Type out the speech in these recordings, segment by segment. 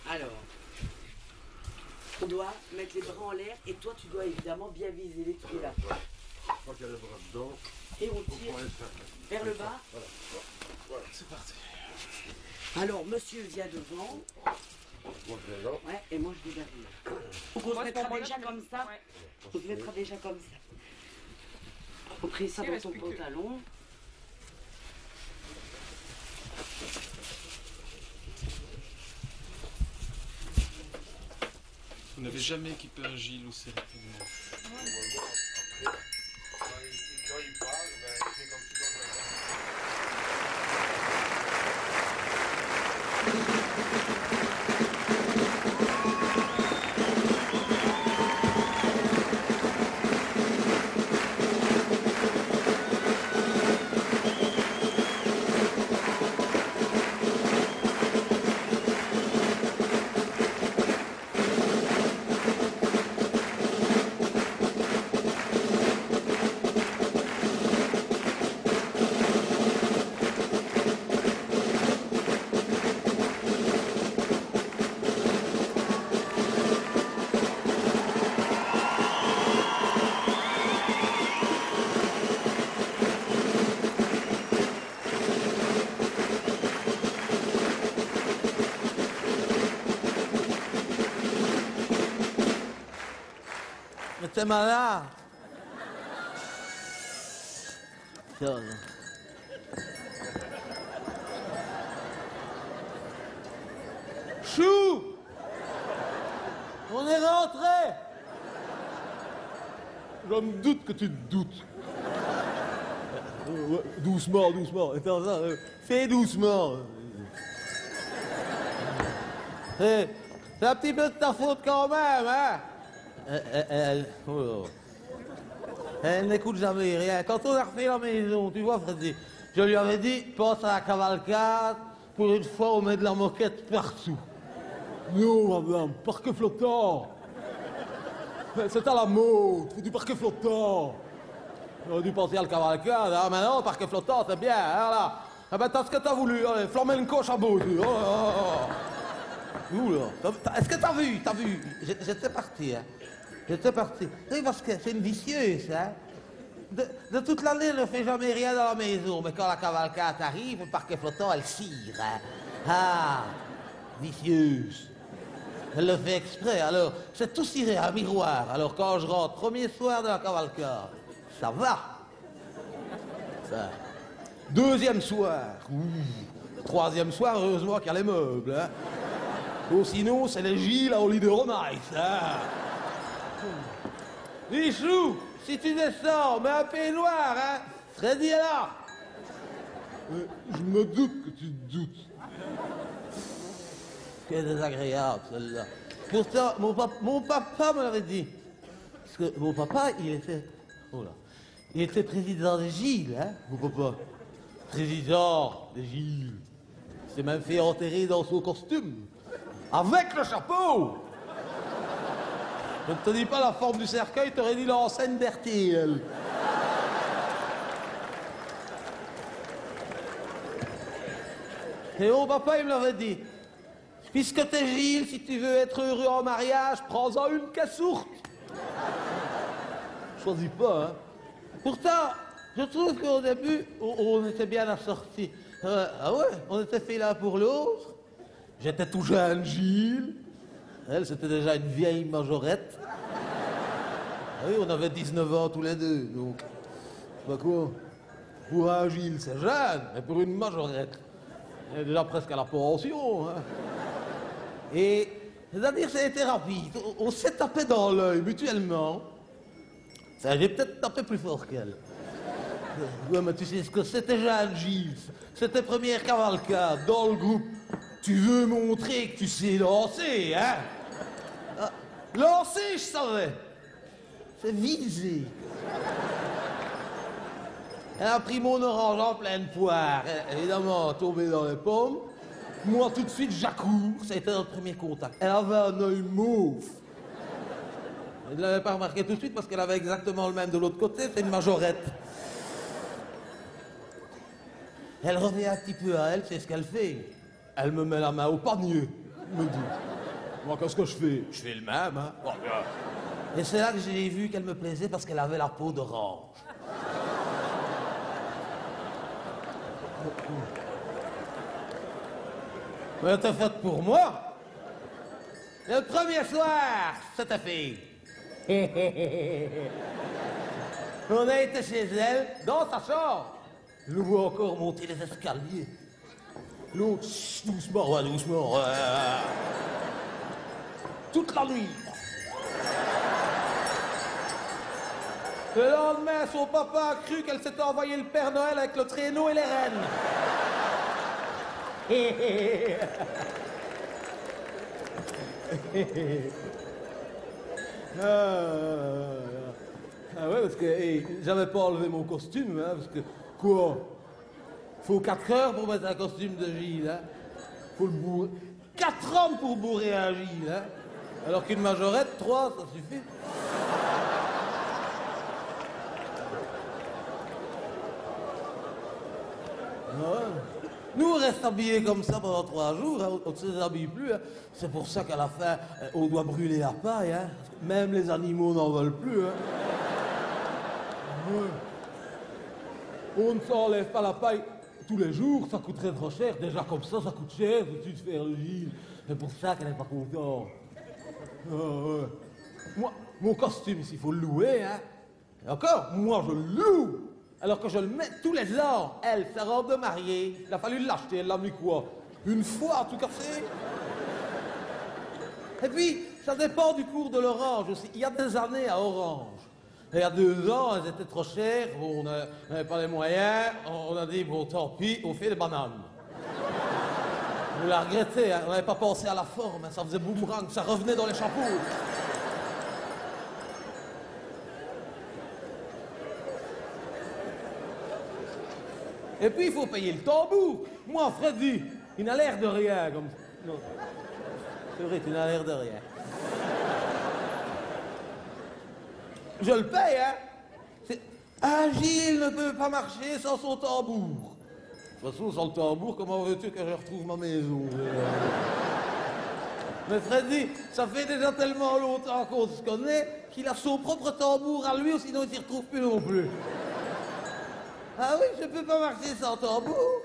Alors, on doit mettre les bras en l'air et toi tu dois évidemment bien viser les pieds là. Quand il y a les bras dedans, et on tire vers le bas. Voilà. C'est parti. Alors monsieur vient devant. Moi je viens là. Ouais, et moi je vais derrière. On se mettra déjà comme ça. On se mettra déjà comme ça. On prie ça dans ton pantalon. Vous n'avez jamais équipé un Gilles ou CRT? Après, quand il parle, c'est comme tu Mais t'es malade. Chou! On est rentré! Je me doute que tu te doutes. Ouais, doucement, doucement. Attends, Fais doucement. C'est un petit peu de ta faute quand même, hein? Elle n'écoute jamais rien. Quand on a refait la maison, tu vois, Freddy, je lui avais dit, passe à la cavalcade, pour une fois, on met de la moquette partout. non, madame, parquet flottant. C'est à la mode, fais du parquet flottant. On aurait dû penser à la cavalcade, hein? Maintenant, parquet flottant, c'est bien, hein, là. Ah ben, t'as ce que t'as voulu, allez, flamenco chabot. Oula, est-ce que t'as vu? J'étais parti, hein. J'étais parti. Oui, parce que c'est une vicieuse, hein. De toute l'année, elle ne fait jamais rien dans la maison, mais quand la cavalcade arrive, le parquet flottant, elle cire, hein. Ah, vicieuse. Elle le fait exprès, alors, c'est tout ciré à miroir. Alors, quand je rentre, premier soir de la cavalcade, ça va. Ça. Deuxième soir, troisième soir, heureusement qu'il y a les meubles, hein. Ou sinon, c'est les Gilles à Holiday on Ice, hein. Michou, si tu descends, mets un peignoir, hein. Freddy est là. Je me doute que tu te doutes. Quelle désagréable, celle-là. Pourtant, mon papa me l'avait dit. Parce que mon papa, il était président des Gilles, hein, mon papa. Président des Gilles. Il s'est même fait enterrer dans son costume. Avec le chapeau. Je ne te dis pas la forme du cercueil, t'aurais dit l'enseigne d'RTL. Et mon papa, il me l'avait dit. Puisque t'es Gilles, si tu veux être heureux en mariage, prends-en une cassourte. Choisis pas, hein. Pourtant, je trouve qu'au début, on était bien assortis. Ah ouais, on était fait l'un pour l'autre. J'étais tout jeune Gilles. Elle, c'était déjà une vieille majorette. Ah oui, on avait 19 ans tous les deux, donc... Bah quoi? Pour un Gilles, c'est jeune, mais pour une majorette, elle est déjà presque à la pension, hein. Et, c'est-à-dire, ça a été rapide. On s'est tapé dans l'œil mutuellement. Ça, j'ai peut-être tapé plus fort qu'elle. Ouais, mais tu sais ce que c'était, Jeanne Gilles. C'était première cavalcade dans le groupe. Tu veux montrer que tu sais lancer, hein? Ah, lancer, je savais. C'est viser. Elle a pris mon orange en pleine poire. Évidemment, tombé dans les pommes. Moi, tout de suite, j'accours. Ça a été notre premier contact. Elle avait un œil mauve. Je ne l'avais pas remarqué tout de suite parce qu'elle avait exactement le même de l'autre côté. C'est une majorette. Elle revient un petit peu à elle, c'est ce qu'elle fait. elle me met la main au panier, me dit. Moi, qu'est-ce que je fais? Je fais le même, hein. Bon, et c'est là que j'ai vu qu'elle me plaisait parce qu'elle avait la peau d'orange. Mais elle était faite pour moi. Le premier soir, c'était fait. On a été chez elle, dans sa chambre. Je le vois encore monter les escaliers. L'autre, doucement, ouais, doucement. Toute la nuit. Le lendemain, son papa a cru qu'elle s'était envoyé le Père Noël avec le traîneau et les rennes. Ah ouais, parce que hey, j'avais pas enlevé mon costume, hein, parce que quoi? Faut 4 heures pour mettre un costume de Gilles, hein. Faut le bourrer. 4 hommes pour bourrer un Gilles, hein. Alors qu'une majorette, 3, ça suffit. Ouais. Nous, on reste habillés comme ça pendant 3 jours, hein, on ne se déshabille plus. Hein. C'est pour ça qu'à la fin, on doit brûler la paille. Hein. Même les animaux n'en veulent plus. Hein. Ouais. On ne s'enlève pas la paille tous les jours, ça coûterait trop cher. Déjà comme ça coûte cher, tu te faire le Gilles. C'est pour ça qu'elle n'est pas contente. Ah, ouais. Moi, mon costume, il faut le louer. Hein. Et encore, moi, je le loue. Alors que je le mets tous les ans. Elle, sa robe de mariée, il a fallu l'acheter, elle l'a mis quoi? Une fois, tout cassé. Et puis, ça dépend du cours de l'orange aussi. Il y a des années à Orange. Et il y a 2 ans, elles étaient trop chères, on n'avait pas les moyens, on a dit, bon, tant pis, on fait des bananes. On l'a regretté, hein, on n'avait pas pensé à la forme, hein, ça faisait boomerang, ça revenait dans les shampoings. Et puis, il faut payer le tambour. Moi, Freddy, il n'a l'air de rien, comme ça. Non. C'est vrai, tu n'as l'air de rien. Je le paye, hein. Un Gilles ne peut pas marcher sans son tambour. De toute façon, sans le tambour, comment veux-tu que je retrouve ma maison? Mais Freddy, ça fait déjà tellement longtemps qu'on se connaît qu'il a son propre tambour à lui, ou sinon il s'y retrouve plus non plus. Ah oui, je peux pas marcher sans tambour.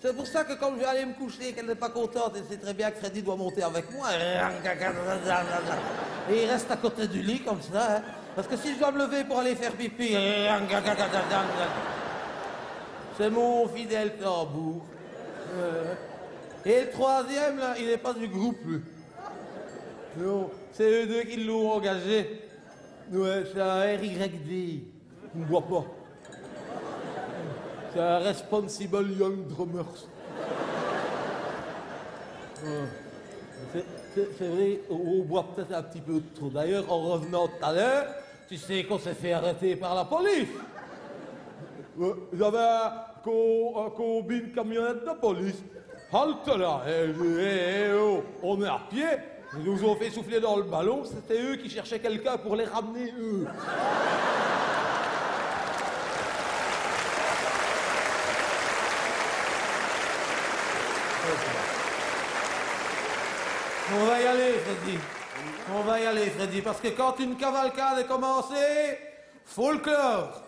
C'est pour ça que quand je vais aller me coucher et qu'elle n'est pas contente, elle sait très bien que Freddy doit monter avec moi. Et il reste à côté du lit comme ça. Hein. Parce que si je dois me lever pour aller faire pipi, c'est mon fidèle tambour. Et le troisième, là, il n'est pas du groupe, lui. Non, c'est eux deux qui l'ont engagé. Ouais, c'est un RYD. Il ne boit pas. C'est un Responsible Young Drummers. C'est vrai, on boit peut-être un petit peu trop. D'ailleurs, en revenant tout à l'heure, tu sais qu'on s'est fait arrêter par la police. J'avais un combine camionnette de police. Halte là, oh, on est à pied. Ils nous ont fait souffler dans le ballon. C'était eux qui cherchaient quelqu'un pour les ramener, eux. On va y aller, Freddy. On va y aller, Freddy, parce que quand une cavalcade est commencée, faut le clore.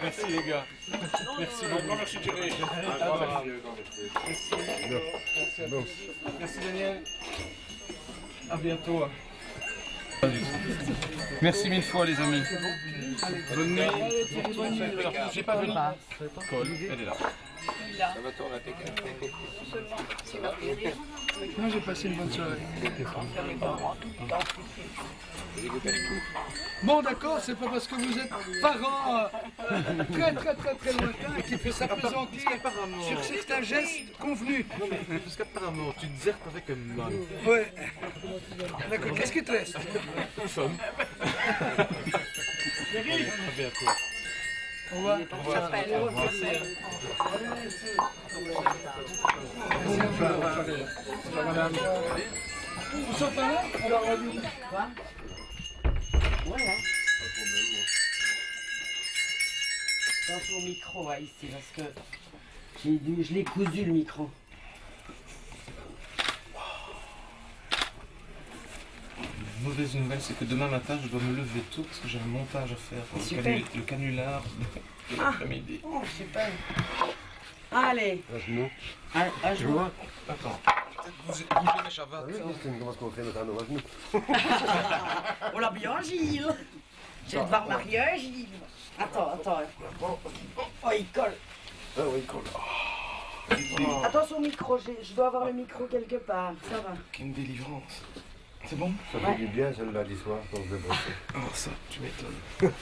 Merci les gars. Merci beaucoup. Merci Thierry. Merci Daniel. À bientôt. Merci mille fois les amis. Bonne nuit. J'ai pas vu. Cole, elle est là. Moi j'ai passé une bonne soirée. Bon d'accord, c'est pas parce que vous êtes parents très lointains qu'il faut s'appesantir sur certains gestes convenus. Non mais parce qu'apparemment tu désertes avec un man. Ouais. D'accord, qu'est-ce qui te reste? Une femme. À bientôt. Au revoir. Vous sont pas là? Alors on va dire. Quoi? Voilà. Attention au micro ici parce que je l'ai cousu le micro. Mauvaise nouvelle, c'est que demain matin je dois me lever tôt parce que j'ai un montage à faire pour le canular de l'après-midi. Oh, super. Allez. À genoux. Attends. Bougez mes chavats. On l'a bien, Gilles. Je vais devoir marier, Gilles. Attends. Oh, il colle. Ah oui, il colle. Attention au micro, je dois avoir le micro quelque part. Ça va. Quelle délivrance. C'est bon? Ça fait du bien celle-là du soir quand on se débrouille. Oh ça, tu m'étonnes.